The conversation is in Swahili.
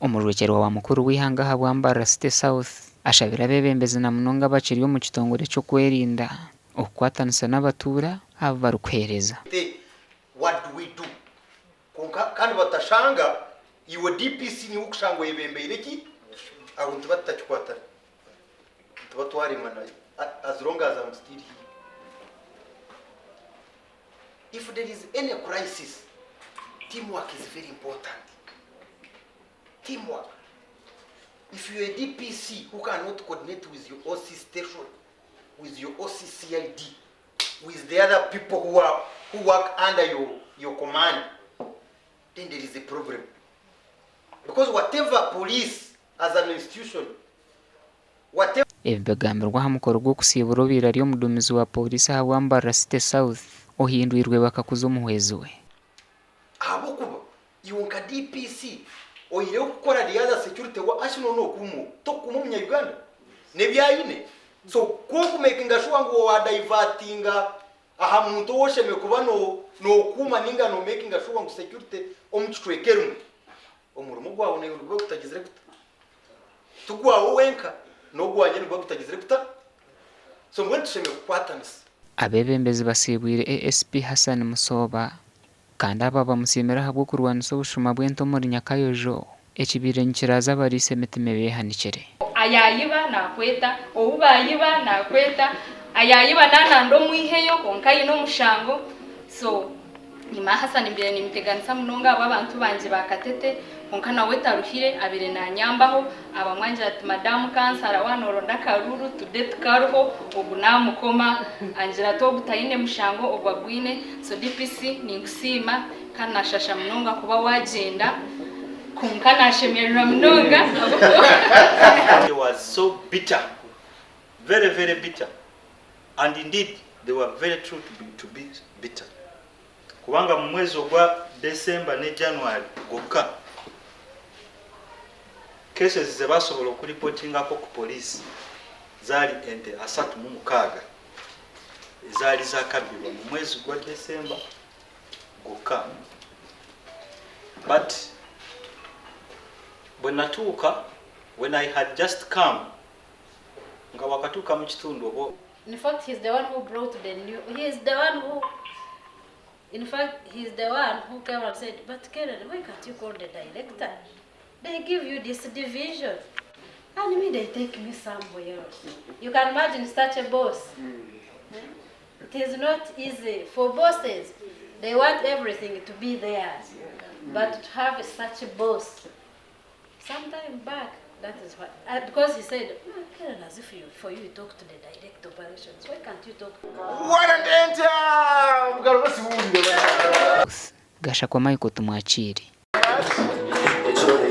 Omurwekero wa mukuru w'Ageihangwe wa Mbarara City South ashabira abebembezi na munonga bakiri mu kitongore cyo kwerinda okwatanisa n'abatura abo barukwereza. What do we do? Kandi batashanga iwe DPC ni ukushanga yebembeire ki abantu batachikwata tubatwari mana as long as I'm still here. If there is any crisis, teamwork is very important. Teamwork. If you're a DPC who cannot coordinate with your OC station, with your OCCID, with the other people who work under your command, then there is a problem. Because whatever police as an institution, whatever ebigambirwa hamukoro gwo kusibura birari omudumizi wa polisi wa Mbarara City South ohindwirwe bakakuza omuhwezi we. Abukuba yonka DPC oyire gukora the other security wa ashino no kumu to kumumya Uganda nebyayine so ko making sure ngo wa divertinga aha muntu wosheme kuba no kuma ninga no making sure ngo security omuchitwekerumu omurumo gwawo ne rwo kutagizire kuta tugwawo wenka no gwanye rwo kutagizire kuta so mwe tusheme kwatanisa. Abebembezi basibwire ASP Hassan Musoba kandi aba bamusimira habwo kurwanisa obushuma bw'entomori Nyakayojo ekibire nkiraza barise metime behanikire. Ayayiba nakweta obubayiba nakweta ayayiba nanando mwiheyo konkayi no mushango so nyima Hassan imbere nimteganisa munonga abantu banje bakatete konkana wetaruhire abire na nyambaho abamwanje ati madam kansara wanoronda karuru tudet karuho obunamukoma anjira to butayine mushango ogwagwine so DPC ningusima kana shasha munonga kuba wagenda konkana shemerera munonga. They was so bitter, very very bitter, and indeed they were very true to be bitter. Kubanga mu mwezi ogwa December ne January gokka cases zebasobola okuripotinga ko ku police zali ente 36 zali zakabirwa mu mwezi gwa December gokka. But when I had just come nga wakatuka mu kitundu obo. In fact he's the one who brought the new, he's the one who came and said, but Karen, why can't you call the director? They give you this division. And me, they take me somewhere else. You can imagine such a boss. It is not easy for bosses. They want everything to be theirs. But to have such a boss, sometime back, that is what, because he said, Karen, as if for you talk to the direct operations, why can't you talk? What an enter! Gasha kwa Michael tumwachiri.